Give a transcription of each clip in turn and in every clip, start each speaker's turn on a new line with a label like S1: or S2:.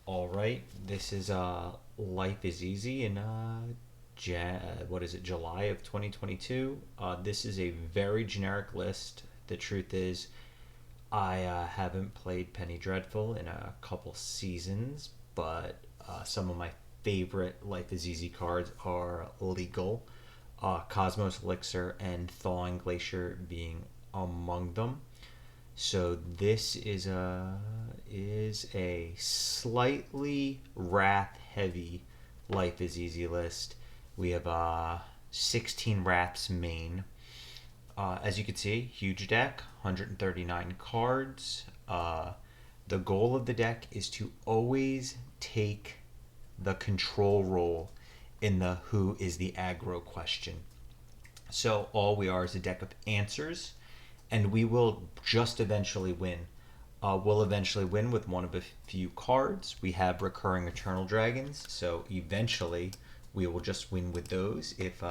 S1: All right, this is Life is Easy in July of 2022. This is a very generic list. The truth is, I haven't played Penny Dreadful in a couple seasons, but some of my favorite Life is Easy cards are legal. Cosmos Elixir and Thawing Glacier being among them. So this is a slightly wrath heavy Life is Easy list. We have 16 wraths main. As you can see, huge deck, 139 cards. The goal of the deck is to always take the control role in the who is the aggro question. So all we are is a deck of answers, and we will just eventually win. We'll eventually win with one of a few cards. We have recurring Eternal Dragons, so eventually we will just win with those if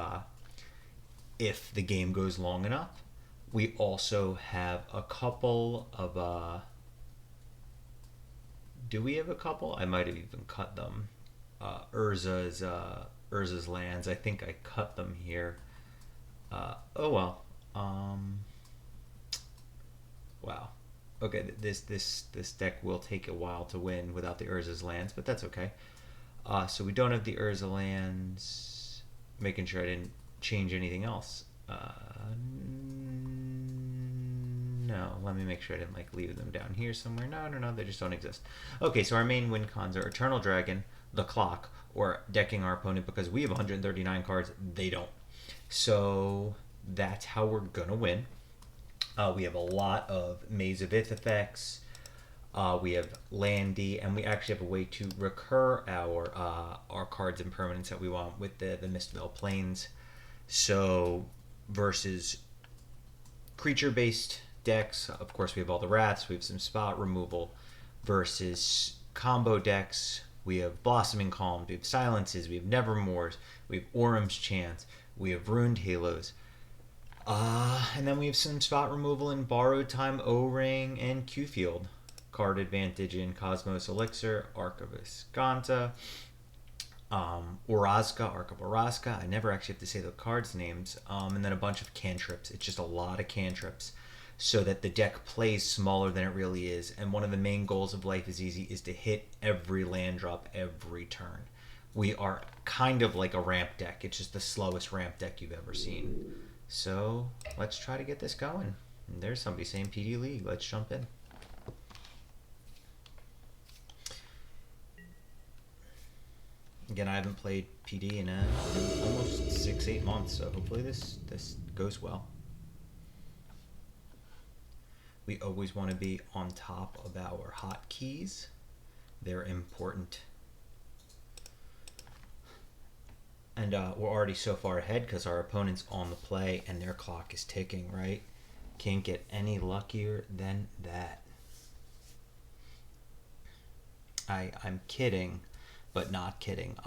S1: the game goes long enough. We also have a couple of do we have a couple? I might have even cut them. Urza's lands. I think I cut them here. Oh well. Wow. Okay, this deck will take a while to win without the Urza's lands, but that's okay. So we don't have the Urza lands. Making sure I didn't change anything else. No, let me make sure I didn't leave them down here somewhere. No, they just don't exist. Okay, so our main win cons are Eternal Dragon, the Clock, or decking our opponent because we have 139 cards. They don't. So that's how we're gonna win. We have a lot of Maze of Ith effects. We have Landy, and we actually have a way to recur our cards and permanents that we want with the Mistveil Plains. So versus creature-based decks, of course we have all the Wraths, we have some spot removal. Versus combo decks, we have Blossoming Calms, we have Silences, we have Nevermores, we have Orum's Chance, we have Ruined Halos. And then we have some spot removal in Borrowed Time, O-Ring, and Q-Field. Card advantage in Cosmos Elixir, Arc of Escanta, Orazca, Arc of Orazca. I never actually have to say the cards' names. And then a bunch of cantrips. It's just a lot of cantrips so that the deck plays smaller than it really is. And one of the main goals of Life is Easy is to hit every land drop every turn. We are kind of like a ramp deck. It's just the slowest ramp deck you've ever seen. So let's try to get this going. And there's somebody saying PD League. Let's jump in. Again, I haven't played PD in almost 6-8 months, so hopefully this goes well. We always want to be on top of our hotkeys. They're important. And we're already so far ahead because our opponent's on the play and their clock is ticking, right? Can't get any luckier than that. I'm kidding, but not kidding.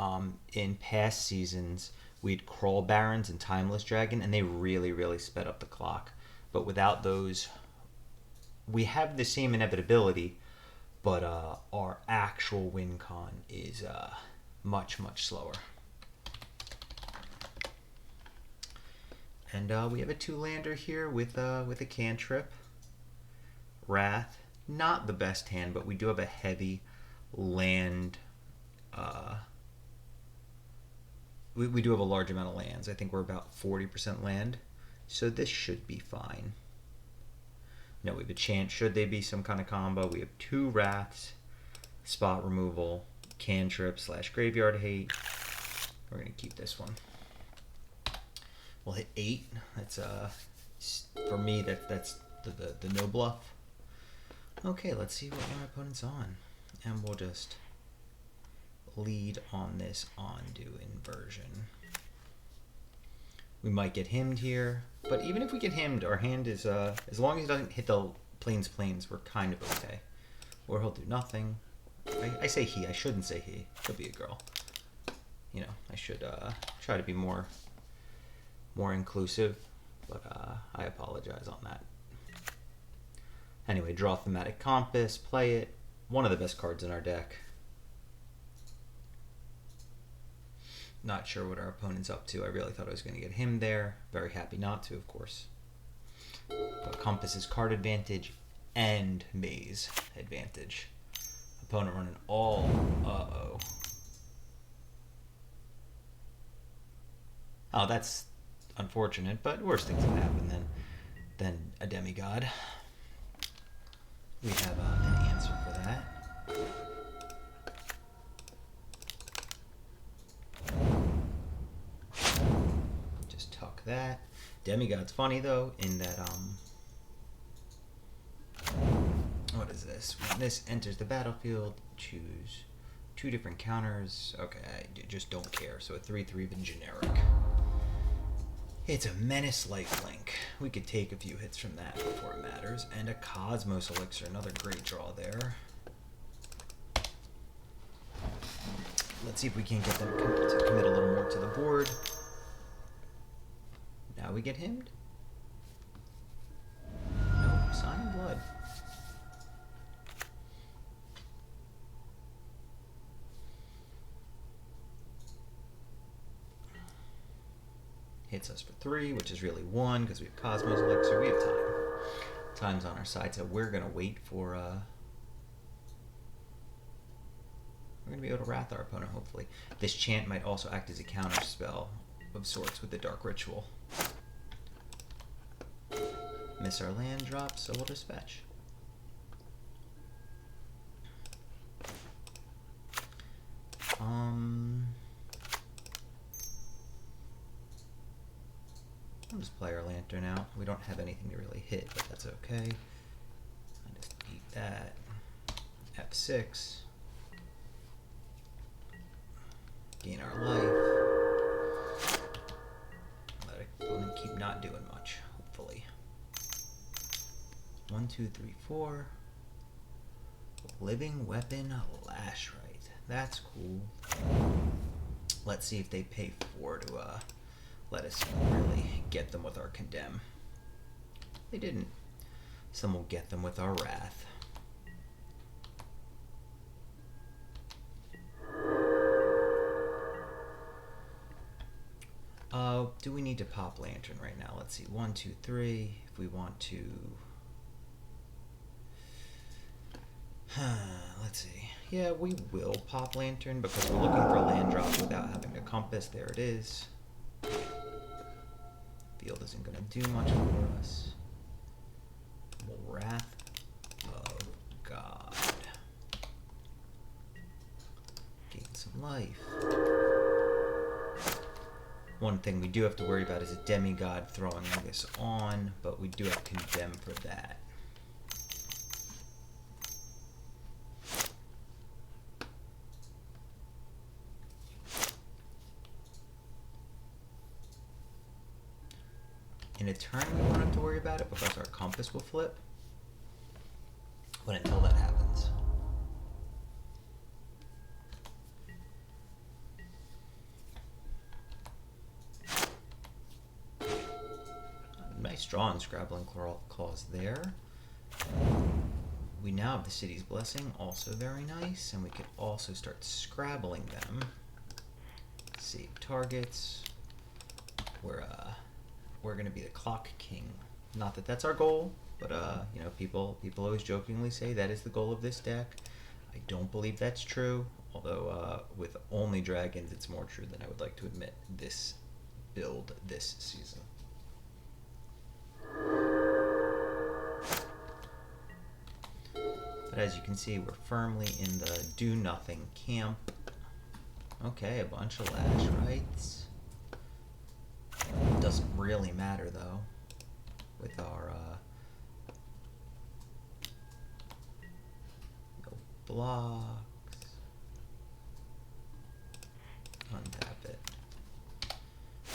S1: In past seasons, we'd Crawl Barons and Timeless Dragon, and they really, really sped up the clock. But without those, we have the same inevitability, but our actual win con is much, much slower. And we have a 2-lander here with a cantrip. Wrath, not the best hand, but we do have a heavy land. We do have a large amount of lands. I think we're about 40% land. So this should be fine. No, we have a chance. Should they be some kind of combo? We have 2 Wraths, spot removal, cantrip / graveyard hate. We're going to keep this one. We'll hit 8. That's for me that's the no bluff. Okay, let's see what our opponent's on. And we'll just lead on this Ondu inversion. We might get himmed here, but even if we get himmed, our hand is as long as he doesn't hit the plains, we're kind of okay. Or he'll do nothing. I say he, I shouldn't say he. He'll be a girl. You know, I should try to be more inclusive, but I apologize on that. Anyway, draw Thematic Compass, play it. One of the best cards in our deck. Not sure what our opponent's up to. I really thought I was going to get him there. Very happy not to, of course. But Compass is card advantage and maze advantage. Opponent running all. Uh-oh. Oh, that's unfortunate, but worse things have happened than a demigod. We have an answer for that. Just tuck that. Demigod's funny though, in that what is this? When this enters the battlefield, choose 2 different counters. Okay, I just don't care. So a 3/3 even generic. It's a Menace lifelink. We could take a few hits from that before it matters. And a Cosmos Elixir, another great draw there. Let's see if we can get them to commit a little more to the board. Now we get himmed? Nope, Sign of Blood. Hits us for 3, which is really 1 because we have Cosmos Elixir. We have time. Time's on our side, so we're gonna wait for. We're gonna be able to wrath our opponent. Hopefully, this chant might also act as a counter spell of sorts with the Dark Ritual. Miss our land drop, so we'll just fetch. I'll just play our Lantern out. We don't have anything to really hit, but that's okay. I just eat that. F6. Gain our life. Let opponent keep not doing much, hopefully. 1, 2, 3, 4. Living Weapon Lash Right. That's cool. Let's see if they pay 4 to let us really get them with our Condemn. They didn't. Some will get them with our Wrath. Do we need to pop Lantern right now? Let's see. 1, 2, 3. If we want to. Let's see. Yeah, we will pop Lantern because we're looking for a land drop without having to Compass. There it is. Field isn't going to do much for us. Wrath of God. Gain some life. One thing we do have to worry about is a demigod throwing this on, but we do have Condemn for that. In a turn, we won't have to worry about it because our Compass will flip. But until that happens. Nice draw on Scrabbling Claws there. We now have the City's Blessing, also very nice. And we could also start scrabbling them. Save targets. We're going to be the Clock King. Not that that's our goal, but you know, people always jokingly say that is the goal of this deck. I don't believe that's true, although with only dragons it's more true than I would like to admit this build this season. But as you can see, we're firmly in the do-nothing camp. Okay, a bunch of Lash Rights. Doesn't really matter though with our no blocks. Untap it.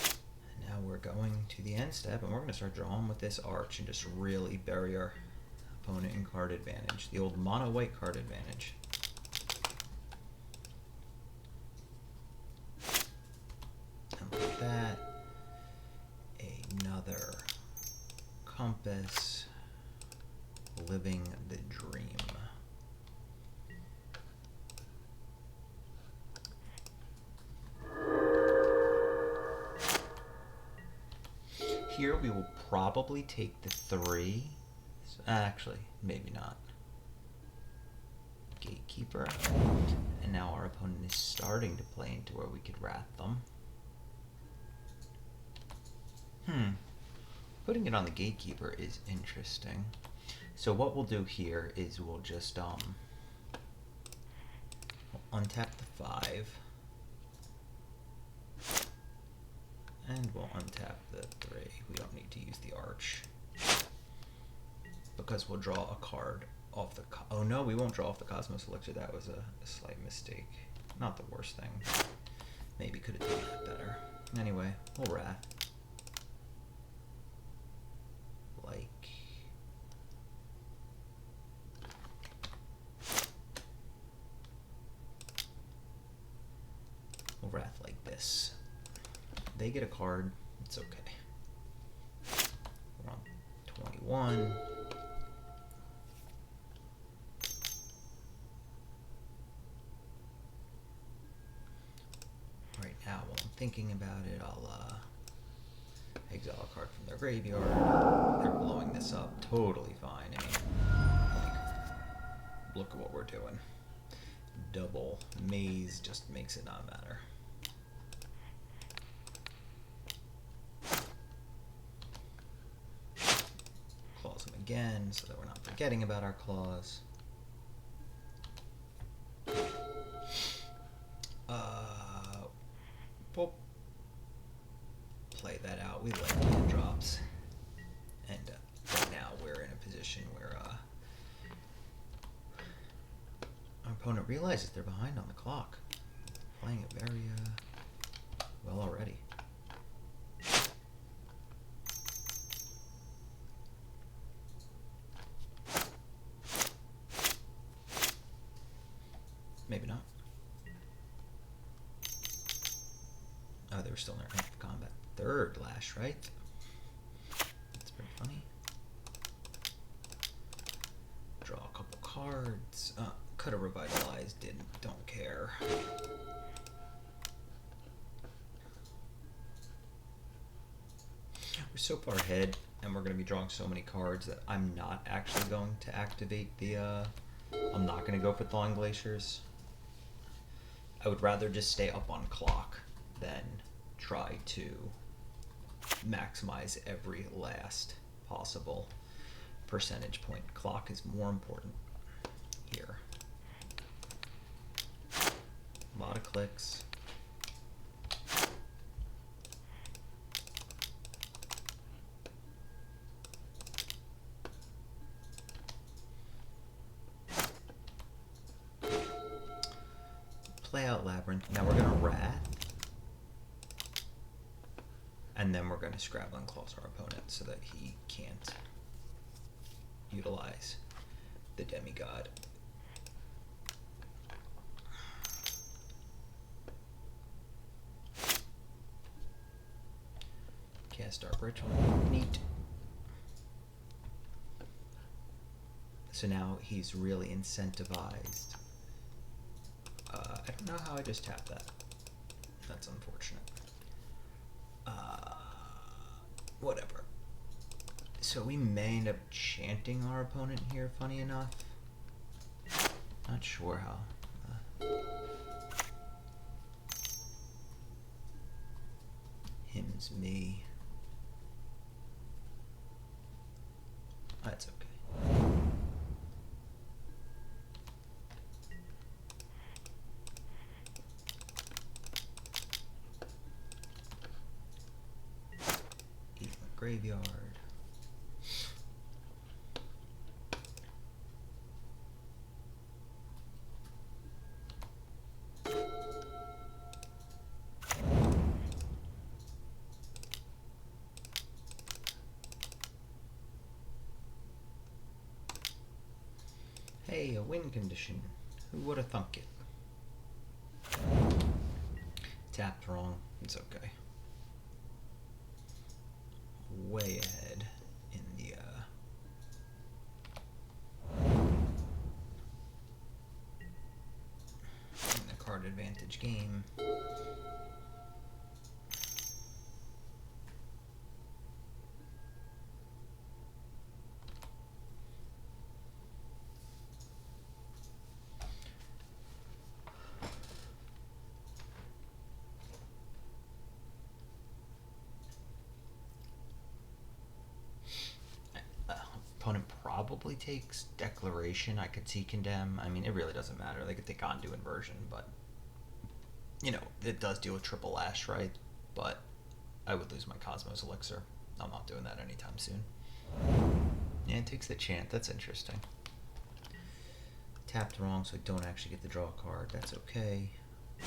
S1: And now we're going to the end step and we're going to start drawing with this Arch and just really bury our opponent in card advantage. The old mono white card advantage. And like that. Another Compass, Living the Dream. we will probably take the 3. Actually, maybe not. Gatekeeper. And now our opponent is starting to play into where we could wrath them. Putting it on the Gatekeeper is interesting. So what we'll do here is we'll just we'll untap the 5. And we'll untap the 3. We don't need to use the Arch. Because we'll draw a card off the... Oh no, we won't draw off the Cosmos Elixir. That was a slight mistake. Not the worst thing. Maybe could have done that better. Anyway, we'll wrath. Like... We'll wrath like this. They get a card. It's okay. We're on 21. Right now, while I'm thinking about it, I'll exile a card from their graveyard. They're blowing this up. Totally fine. I mean, like, look at what we're doing. Double maze just makes it not matter. Claws them again so that we're not forgetting about our claws. We'll play that out. We like hand drops. And right now we're in a position where our opponent realizes they're behind on the clock. Playing it very well already. Maybe not. Oh, they were still in their active combat. 3rd Lash, right? That's pretty funny. Draw a couple cards. Could have revitalized, didn't. Don't care. We're so far ahead, and we're going to be drawing so many cards that I'm not actually going to activate the... I'm not going to go for Thawing Glaciers. I would rather just stay up on clock than try to maximize every last possible percentage point. Clock is more important here. A lot of clicks. Play out Labyrinth. Now we're going to Wrath. And then we're going to Scrabble and Claws our opponent so that he can't utilize the Demigod. Cast Dark Ritual. Neat. So now he's really incentivized. I don't know how I just tapped that. That's unfortunate. Whatever. So we may end up chanting our opponent here, funny enough. Not sure how. Hymns me. That's okay. Graveyard. Hey, a win condition. Who would have thunk it? Tapped wrong. It's okay. Way ahead in the card advantage game. probably takes Declaration. I could see Condemn. I mean, it really doesn't matter. They could take Onto Inversion, but you know, it does deal with triple Ash, right? But I would lose my Cosmos Elixir. I'm not doing that anytime soon. Yeah, it takes the chant. That's interesting. Tapped wrong, so I don't actually get to draw a card. That's okay.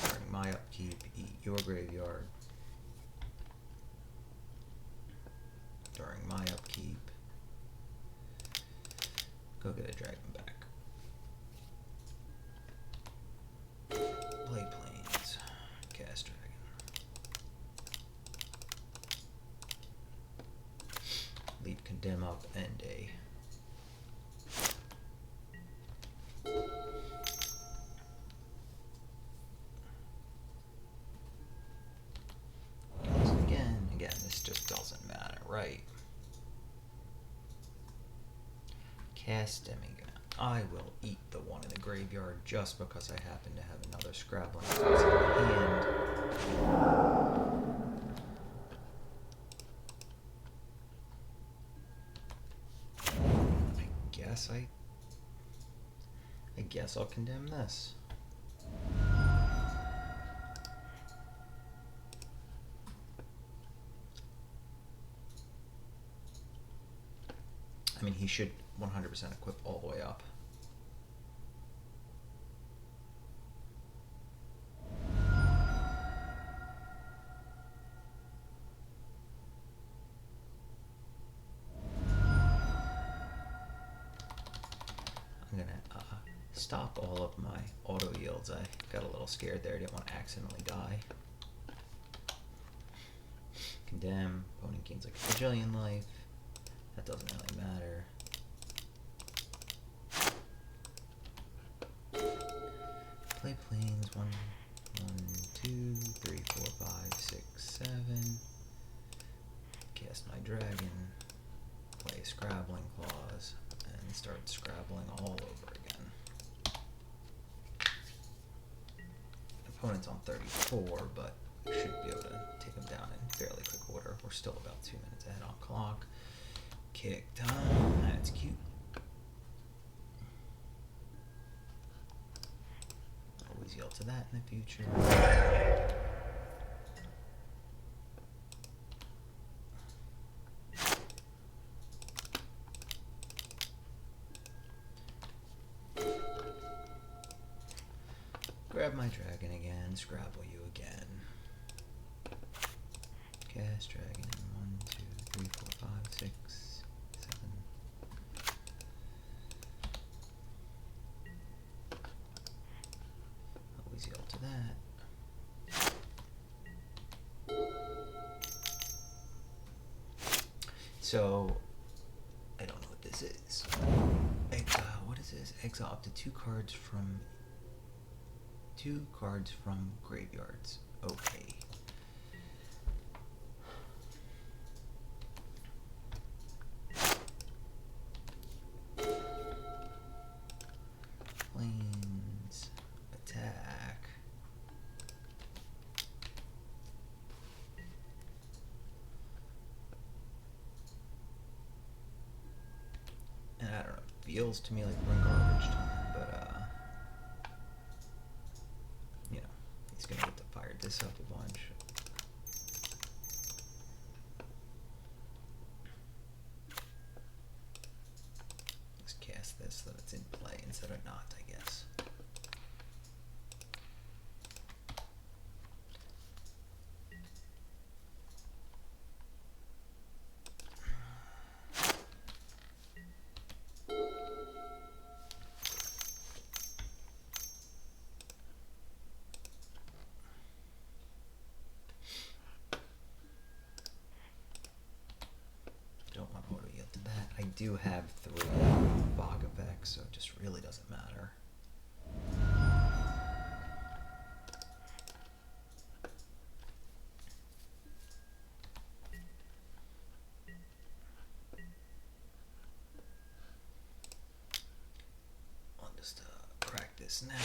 S1: During my upkeep, eat your graveyard. During my upkeep, go get a dragon back. Play Plains. Cast dragon. Leave Condemn up and a again, this just doesn't matter, right? Cast Demigod. I will eat the one in the graveyard just because I happen to have another Scrabbling Cards in hand. I guess I'll condemn this. I mean, he should 100% equip all the way up. I'm gonna stop all of my auto yields. I got a little scared there. I didn't want to accidentally die. Condemn. Opponent gains like a bajillion life. That doesn't really matter. Play Plains. 1, 2, 3, 4, 5, 6, 7. Cast my dragon. Play Scrabbling Claws. And start scrabbling all over again. Opponent's on 34, but we should be able to take him down in fairly quick order. We're still about 2 minutes ahead on clock. Kick time. That's cute. Always yield to that in the future. Grab my dragon again, scrabble you again. Cast dragon. 1, 2, 3, 4, 5, 6, 7. Always yield to that. So, I don't know what this is. Exile. What is this? Exile up to 2 cards from graveyards. Okay. Plains. Attack. And I don't know, it feels to me like we're in garbage time, but you know, he's gonna get to fire this up a bunch. Let's cast this so that it's in play instead of not, I guess. Don't want auto yield to that. I do have 3 fog effects, so it just really doesn't matter. I'll just crack this now.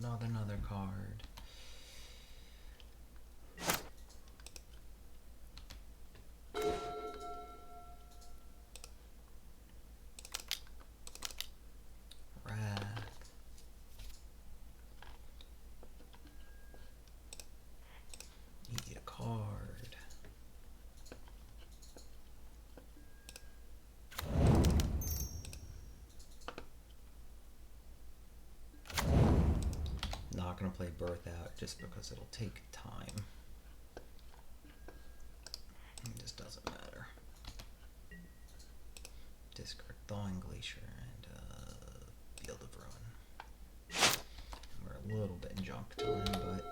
S1: Draw another card. going to play Birth out just because it'll take time. It just doesn't matter. Discard Thawing Glacier and Field of Ruin. We're a little bit in junk time, but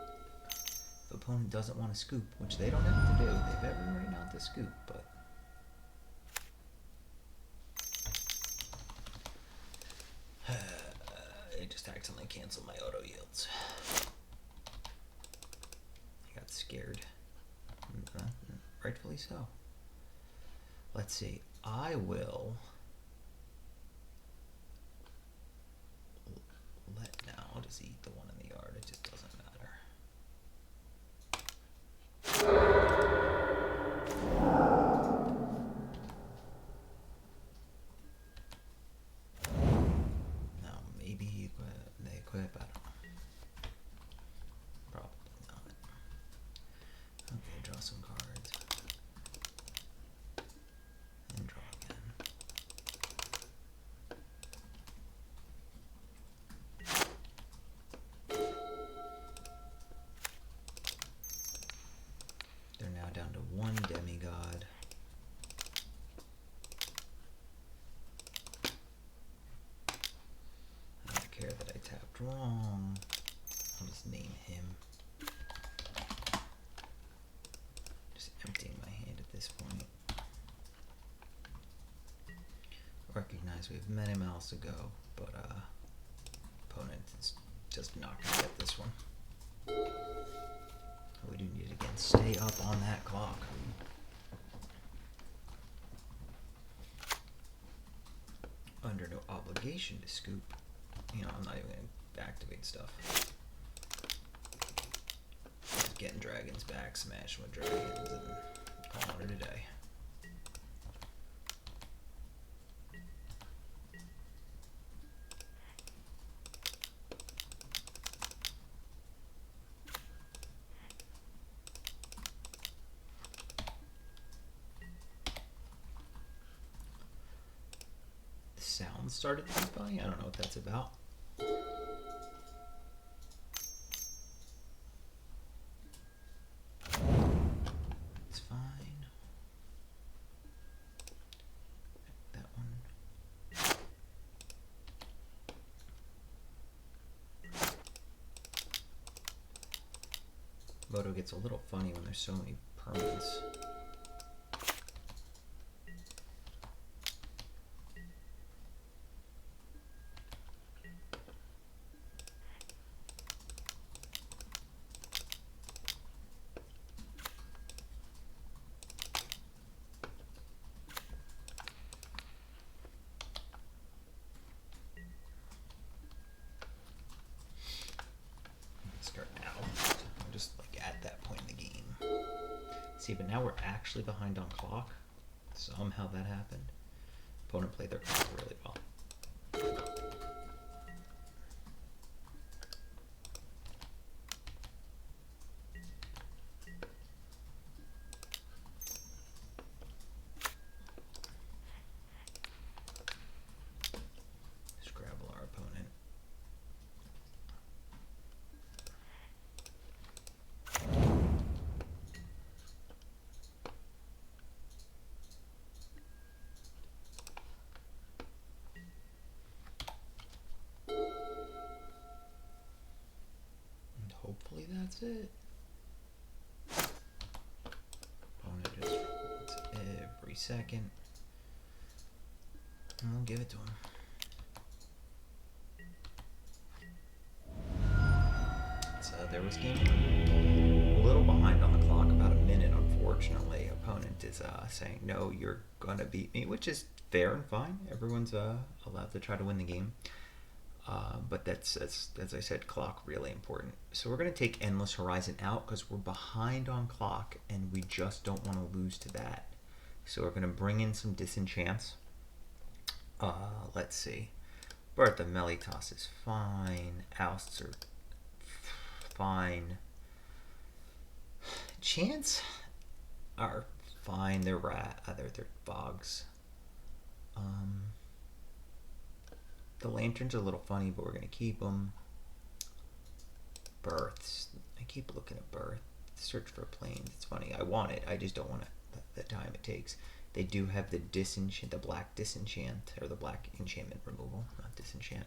S1: if the opponent doesn't want to scoop, which they don't have to do, they have every right now to scoop, but it just accidentally canceled my auto yields. I got scared. Rightfully so. Let's see. I will let now. I'll just eat the one in the yard. It just doesn't matter. No, maybe they equip. I don't know. Probably not. Okay, draw some cards. And draw again. They're now down to one demigod. I don't care that I tapped wrong. I'll just name him. Just emptying my hand at this point. Recognize we've many miles to go, but opponent is just not going to get this one. We do need to again stay up on that clock. Under no obligation to scoop. You know, I'm not even going to activate stuff. Just getting dragons back, smashing with dragons, and calling it a day. Sound started to be funny. I don't know what that's about. It's fine. That one. Moto gets a little funny when there's so many permanents. See, but now we're actually behind on clock. Somehow that happened. Opponent played their clock really well. Scrabble our opponent. Hopefully that's it. Opponent just wants every second. And we'll give it to him. So there was game one. A little behind on the clock, about a minute unfortunately. Opponent is saying, no, you're gonna beat me, which is fair and fine. Everyone's allowed to try to win the game. But that's, as I said, clock really important. So we're going to take Endless Horizon out because we're behind on clock and we just don't want to lose to that. So we're going to bring in some disenchants. Let's see. Birth of Melitas is fine. Ousts are fine. Chants are fine. They're they're fogs. The lanterns are a little funny, but we're going to keep them. Births. I keep looking at birth. Search for planes. It's funny. I want it. I just don't want it. The time it takes. They do have the the black disenchant, or the black enchantment removal, not disenchant.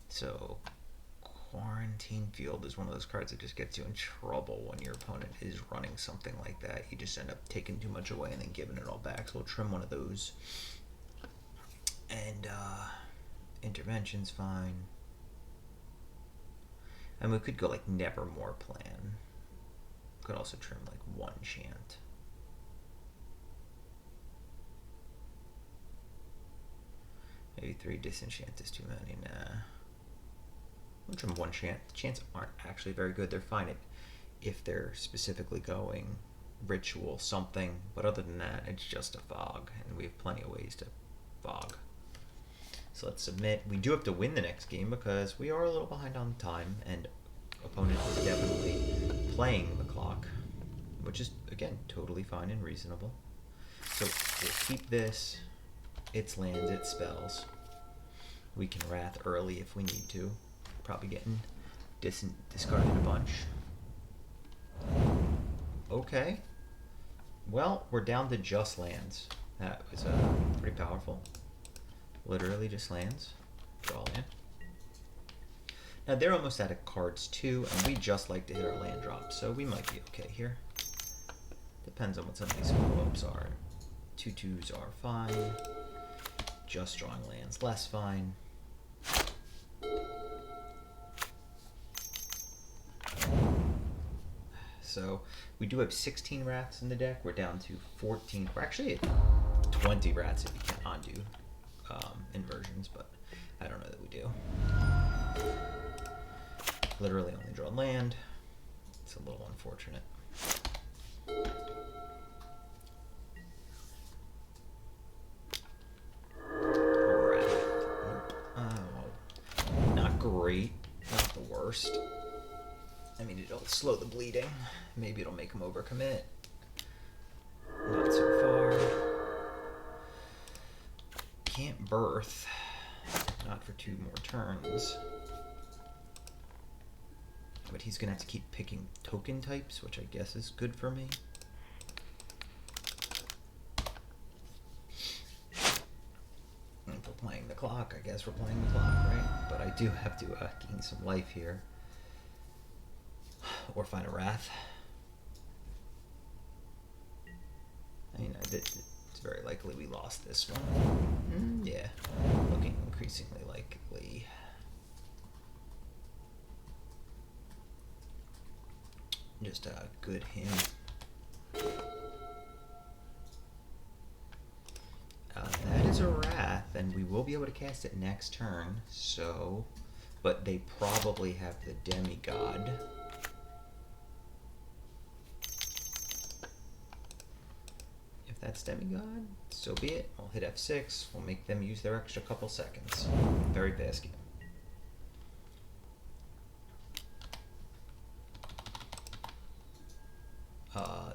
S1: So Quarantine Field is one of those cards that just gets you in trouble when your opponent is running something like that. You just end up taking too much away and then giving it all back. So we'll trim one of those. And Intervention's fine. And we could go like Nevermore Plan. Could also trim like one chant. Maybe 3 disenchant is too many. Nah. We'll trim one chant. The chants aren't actually very good. They're fine if they're specifically going ritual something, but other than that, it's just a fog, and we have plenty of ways to fog. So let's submit. We do have to win the next game because we are a little behind on time, and opponent is definitely playing the clock, which is, again, totally fine and reasonable. So we'll keep this. It's lands, it spells. We can Wrath early if we need to. Probably getting discarded a bunch. Okay. Well, we're down to just lands. That was pretty powerful. Literally just lands. Draw land. Now they're almost out of cards too, and we just like to hit our land drop, so we might be okay here. Depends on what some of these follow-ups are. 2/2s are fine. Just drawing lands less fine. So we do have 16 Wraths in the deck. We're down to 14. We're actually at 20 Wraths if you can undo inversions, but I don't know that we do. Literally only draw land. It's a little unfortunate. Not great. Not the worst. I mean, it'll slow the bleeding. Maybe it'll make him overcommit. Not so far. Can't birth. Not for 2 more turns. But he's going to have to keep picking token types, which I guess is good for me. And if we're playing the clock, I guess we're playing the clock, right? But I do have to gain some life here. Or find a Wrath. I mean, it's very likely we lost this one. Yeah, looking increasingly likely. Just a good hint. That is a Wrath, and we will be able to cast it next turn, so... But they probably have the Demigod. If that's Demigod, so be it. We'll hit F6. We'll make them use their extra couple seconds. Very fast game.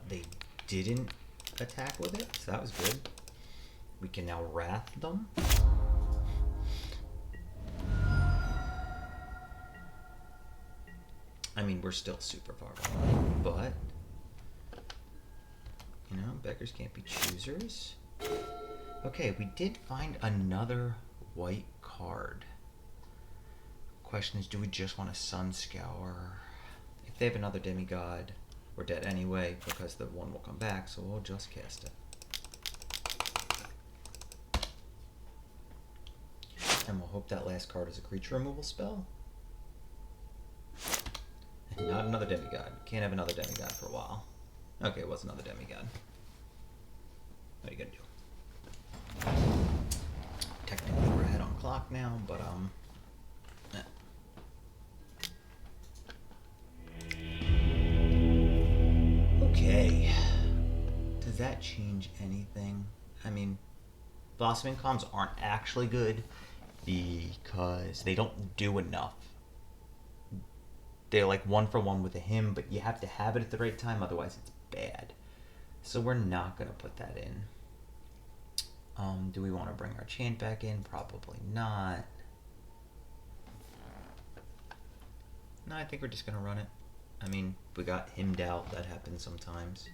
S1: They didn't attack with it, so that was good. We can now Wrath them. I mean, we're still super far behind, but... You know, beggars can't be choosers. Okay, we did find another white card. Question is, do we just want a Sun Scour? If they have another Demigod, we're dead anyway, because the one will come back, so we'll just cast it. And we'll hope that last card is a creature removal spell. And not another Demigod. Can't have another Demigod for a while. Okay, it was another Demigod. What are you gonna do? Technically we're ahead on clock now, but Okay. Does that change anything? I mean, Blossoming Calms aren't actually good because they don't do enough. They're like 1 for 1 with a hymn, but you have to have it at the right time, otherwise it's bad. So we're not going to put that in. Do we want to bring our chant back in? Probably not. No, I think we're just gonna run it. I mean, we got himmed out. That happens sometimes.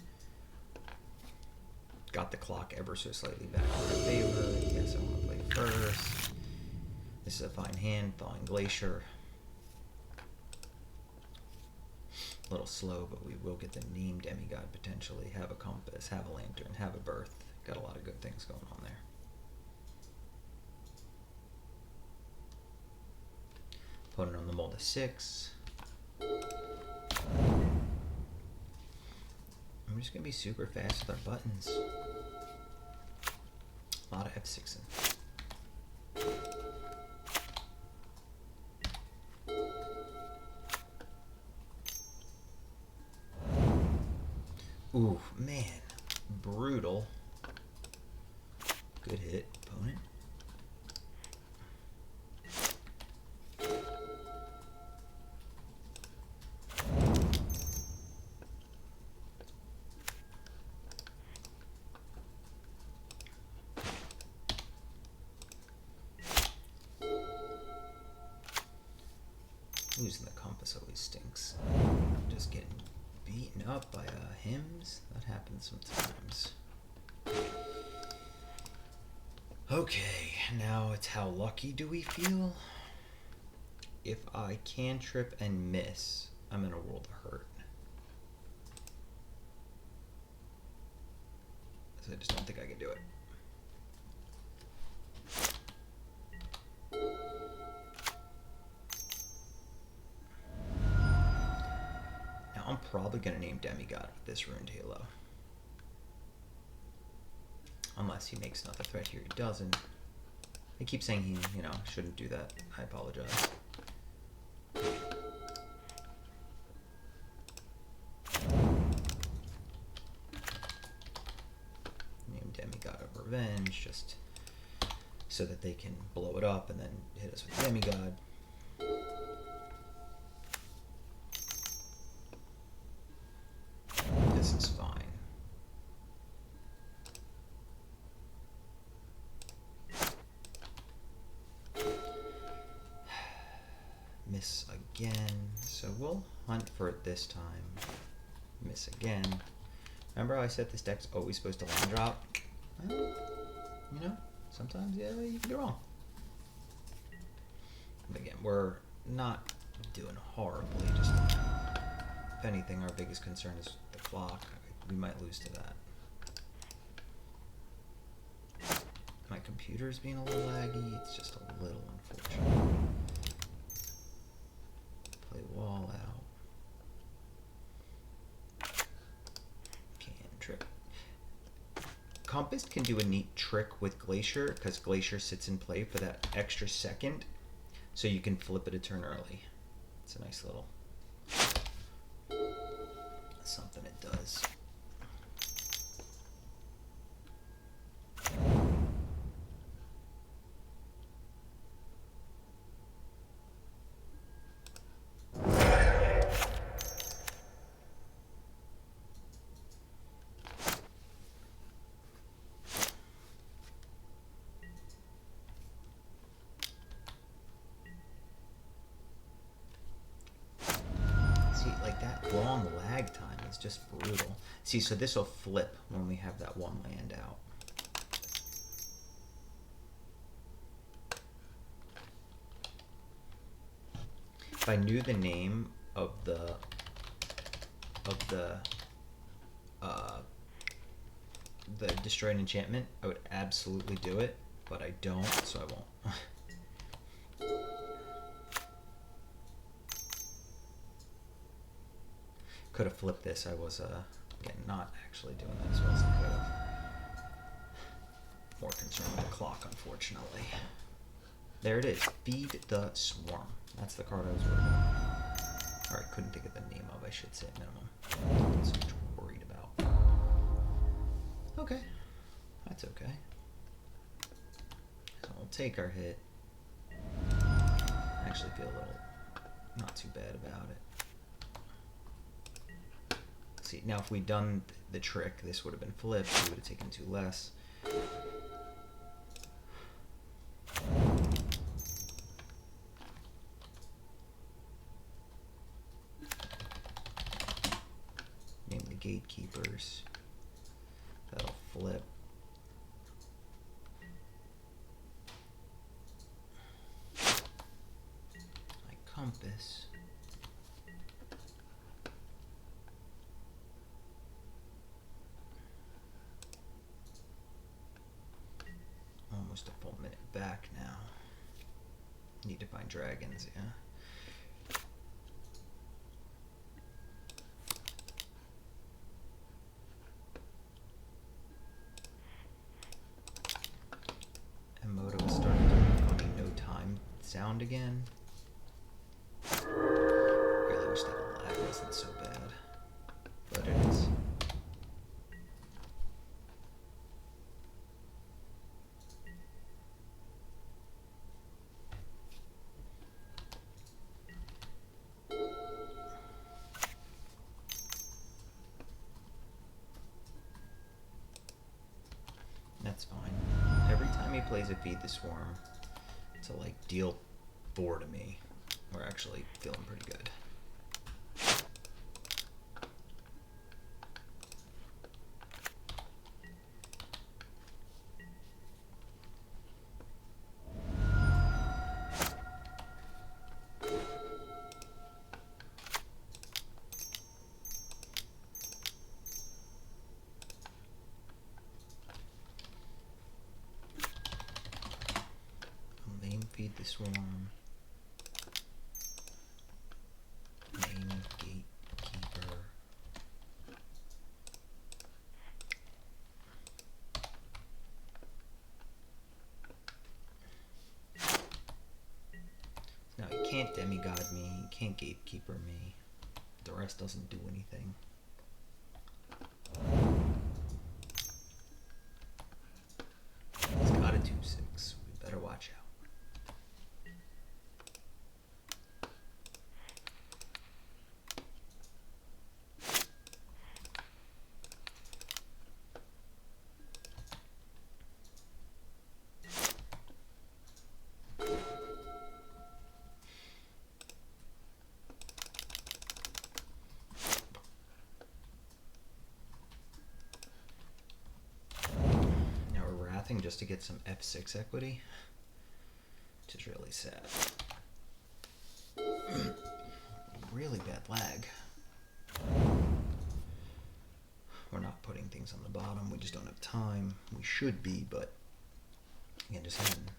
S1: Got the clock ever so slightly back in our favor. Yes, I want to play first. This is a fine hand. Thawing Glacier. A little slow, but we will get the named demigod potentially. Have a compass, have a lantern, have a birth. Got a lot of good things going on there. Opponent on the mold of 6. I'm just gonna be super fast with our buttons. A lot of F6ing. Ooh, man. Brutal. Good hit, opponent. Losing the compass always stinks. Just getting beaten up by hymns. That happens sometimes. Okay, now it's how lucky do we feel? If I can trip and miss, I'm in a world of hurt. So I just don't think I can do it. I'm probably going to name Demigod with this Ruined Halo. Unless he makes another threat here. He doesn't. I keep saying he, shouldn't do that. I apologize. Name Demigod of Revenge, just so that they can blow it up and then hit us with Demigod. This is fine. Miss again. So we'll hunt for it this time. Miss again. Remember how I said this deck's always supposed to land drop? Well, sometimes, yeah, you can be wrong. But again, we're not doing horribly. Just, if anything, our biggest concern is the clock. We might lose to that. My computer's being a little laggy. It's just a little unfortunate. Play wall out. Can trip. Compass can do a neat trick with Glacier because Glacier sits in play for that extra second, so you can flip it a turn early. It's a nice little something it does. Long lag time is just brutal. See, so this will flip when we have that one land out. If I knew the name of the destroyed enchantment, I would absolutely do it, but I don't, so I won't. Could have flipped this. I was again not actually doing that as well as I could have. More concerned with the clock, unfortunately. There it is. Feed the Swarm. That's the card I was worried about. Or I couldn't think of the name of, I should say, at minimum. That's what I'm worried about. Okay. That's okay. So we'll take our hit. I actually feel a little not too bad about it. See, now if we'd done the trick, this would have been flipped. We would have taken 2 less. keepers. That'll flip. My compass. Almost a full minute back now. Need to find dragons, yeah. And Moto is starting to make funny no time sound again. Really wish that lag wasn't so bad, but it is. That's fine. Every time he plays a Feed the Swarm to like deal 4 to me, we're actually feeling pretty good. Feed the Swarm. Main Gatekeeper. Now he can't demigod me, he can't gatekeeper me. The rest doesn't do anything. He's got a 2/6. We better watch out. Just to get some F6 equity, which is really sad. Really bad lag. We're not putting things on the bottom. We just don't have time. We should be, but again, just having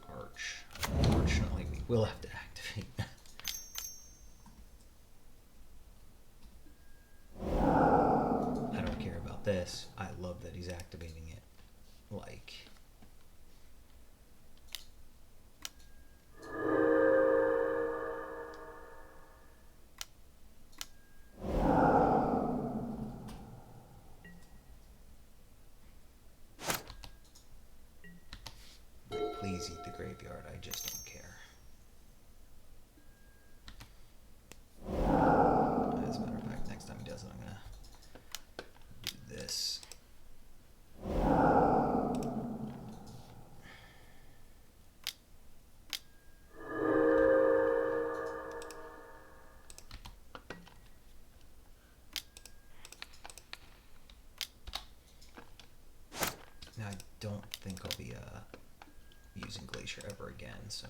S1: Arch. Unfortunately, we will have to activate. This, I love that he's activating it. Like, please eat the graveyard. I just don't care. As a matter of fact, next time he does it, I'm gonna do this. Now I don't think I'll be using Glacier ever again, so.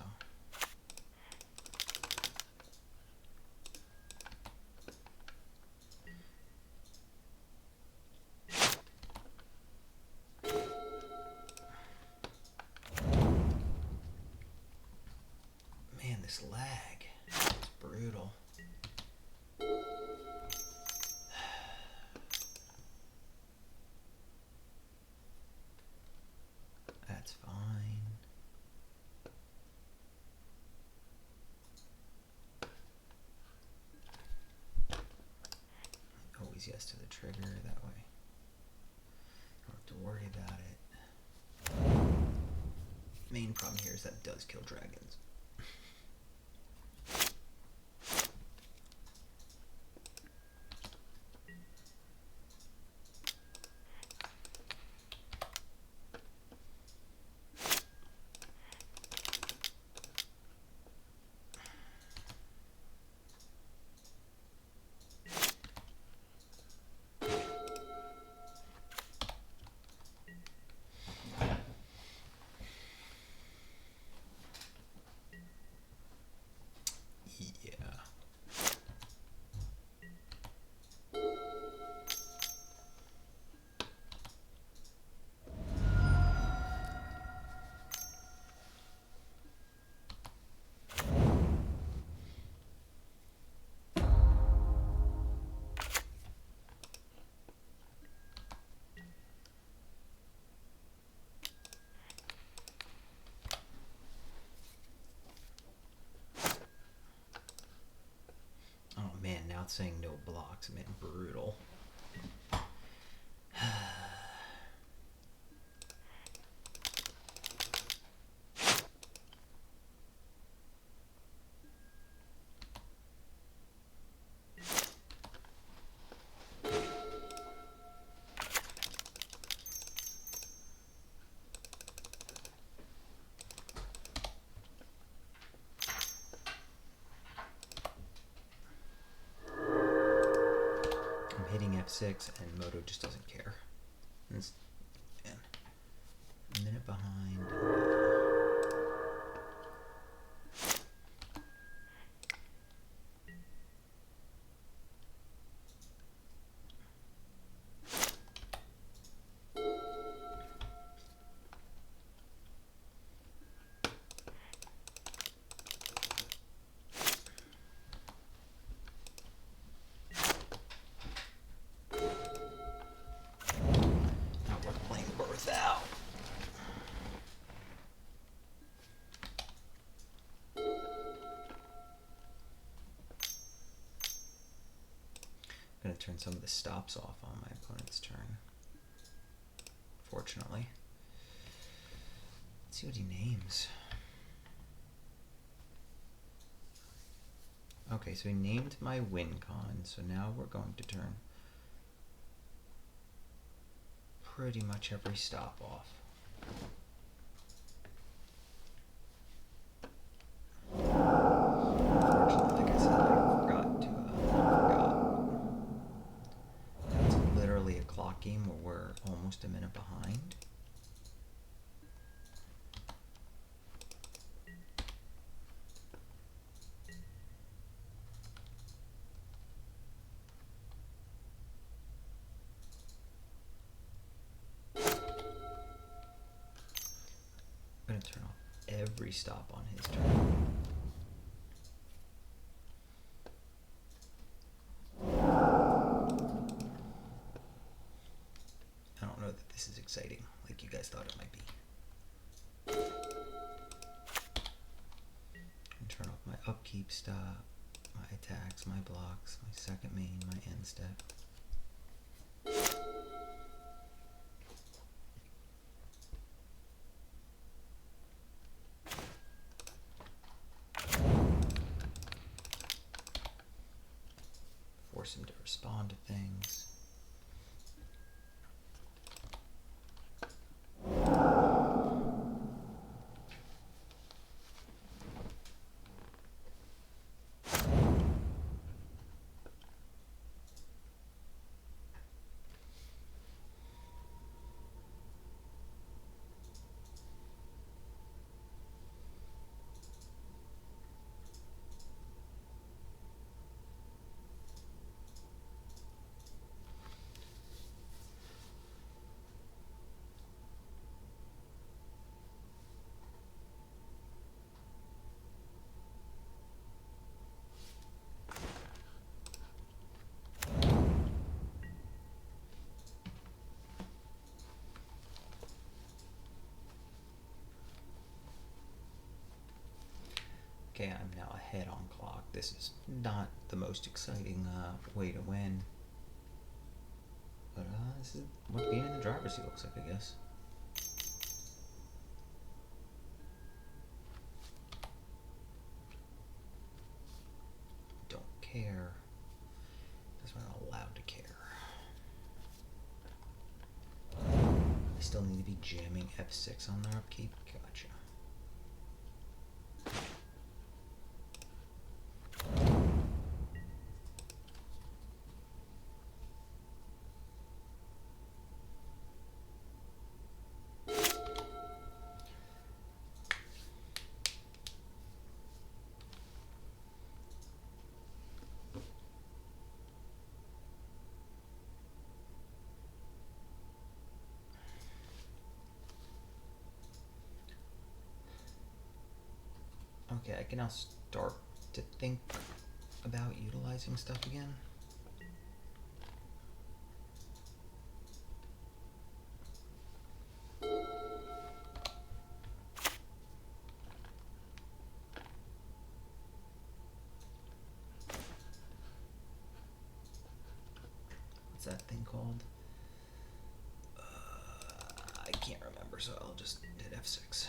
S1: Man, this lag, it's brutal. That's fine. Always yes to the trigger, that way don't have to worry about it. Main problem here is that it does kill dragons. not saying no blocks, I meant brutal. Hitting F6 and Moto just doesn't care. It's, man, a minute behind. I'm going to turn some of the stops off on my opponent's turn. Fortunately. Let's see what he names. Okay, so he named my win con, so now we're going to turn pretty much every stop off. Unfortunately, like I said, I forgot. It's literally a clock game where we're almost a minute behind. I'm going to turn off every stop on his turn. I don't know that this is exciting like you guys thought it might be. And turn off my upkeep stop, my attacks, my blocks, my second main, my end step. Force him to respond to things. Okay, I'm now ahead on clock. This is not the most exciting way to win. But this is what being in the driver's seat looks like, I guess. Don't care. Because we're not allowed to care. I still need to be jamming F6 on their upkeep. Gotcha. Okay, I can now start to think about utilizing stuff again. what's that thing called? I can't remember, so I'll just hit F6.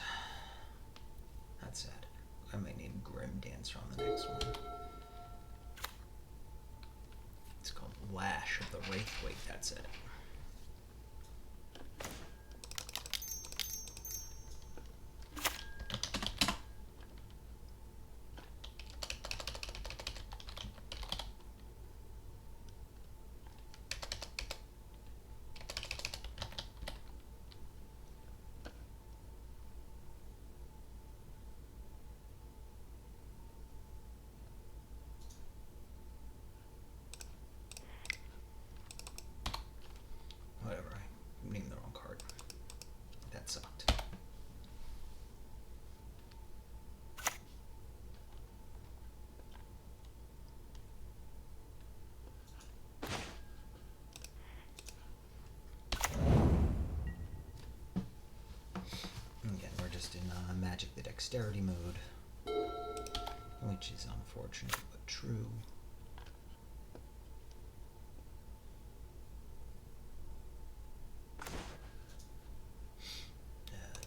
S1: That's sad. I might need Grim Dancer on the next one. It's called Lash of the Wraithwake, that's it. Whatever, I named the wrong card. That sucked. Again, we're just in Magic the Dexterity mode, which is unfortunate but true.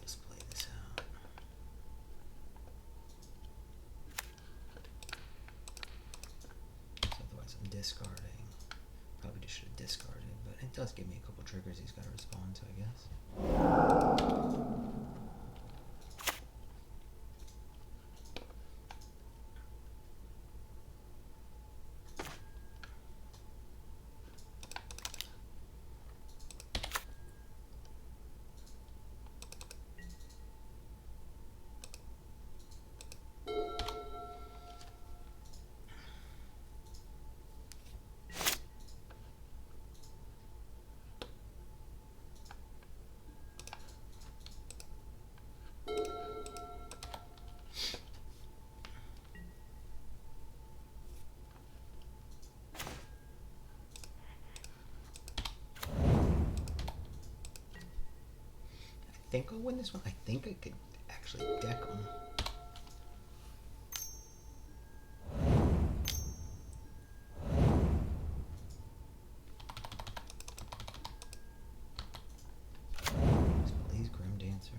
S1: Just play this out. So otherwise I'm discarding. Probably just should have discarded, but it does give me a couple triggers he's got to respond to, I guess. I think I'll win this one. I think I could actually deck them. Please, Grim Dancer.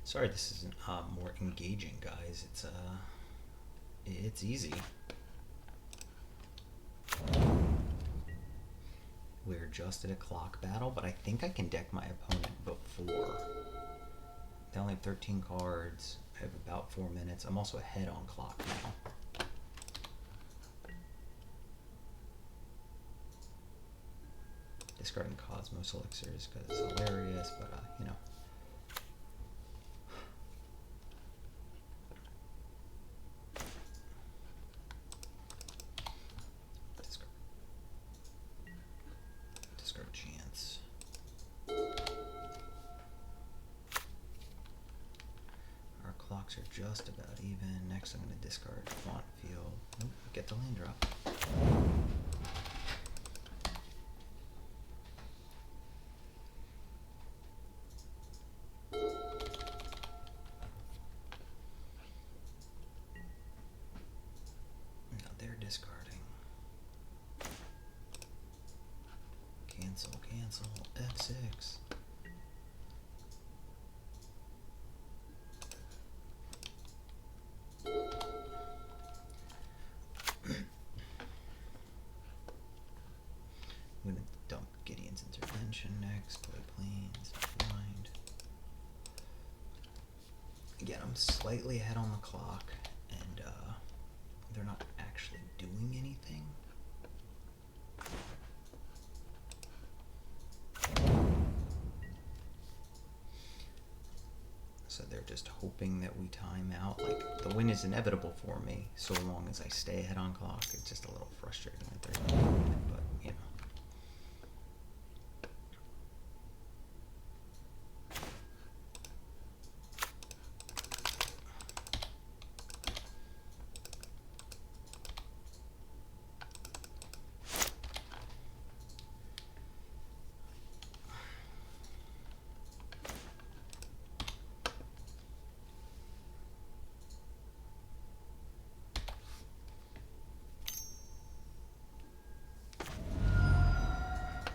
S1: Sorry, this isn't more engaging, guys. It's easy. We're just at a clock battle, but I think I can deck my opponent before. They only have 13 cards. I have about 4 minutes. I'm also ahead on clock now. Discarding Cosmos Elixirs because it's hilarious, but you know. Discard Chance. Our clocks are just about even. Next I'm going to discard Font Field. Nope, get the land drop. Now they're discarding. Cancel, cancel, F6. action next. Play planes. Blind. Again, I'm slightly ahead on the clock, and they're not actually doing anything. So they're just hoping that we time out. Like, the win is inevitable for me, so long as I stay ahead on clock. It's just a little frustrating that there's no movement, but, you know.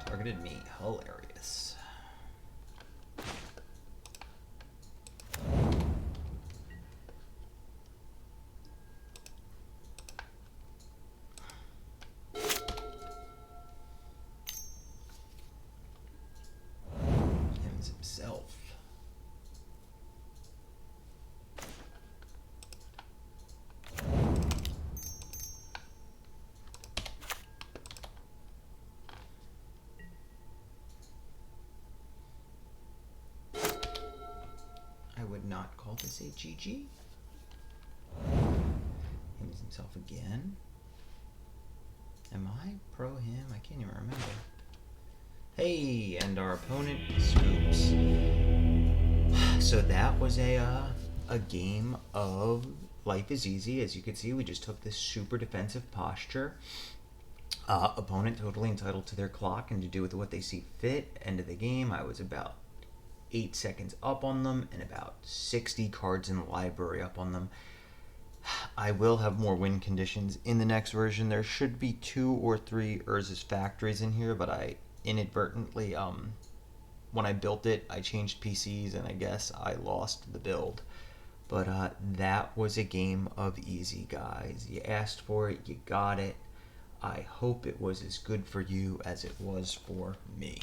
S1: Targeted me. Hilarious. Him's himself. I would not call this a GG. Him's himself again. Am I pro him? I can't even remember. Hey, and our opponent scoops. So that was a game of Life is Easy. As you can see, we just took this super defensive posture. Opponent totally entitled to their clock and to do with what they see fit. End of the game, I was about 8 seconds up on them and about 60 cards in the library up on them. I will have more win conditions in the next version. There should be 2 or 3 Urza's Factories in here, but I inadvertently, when I built it, I changed PCs and I guess I lost the build. But that was a game of easy, guys. You asked for it, you got it. I hope it was as good for you as it was for me.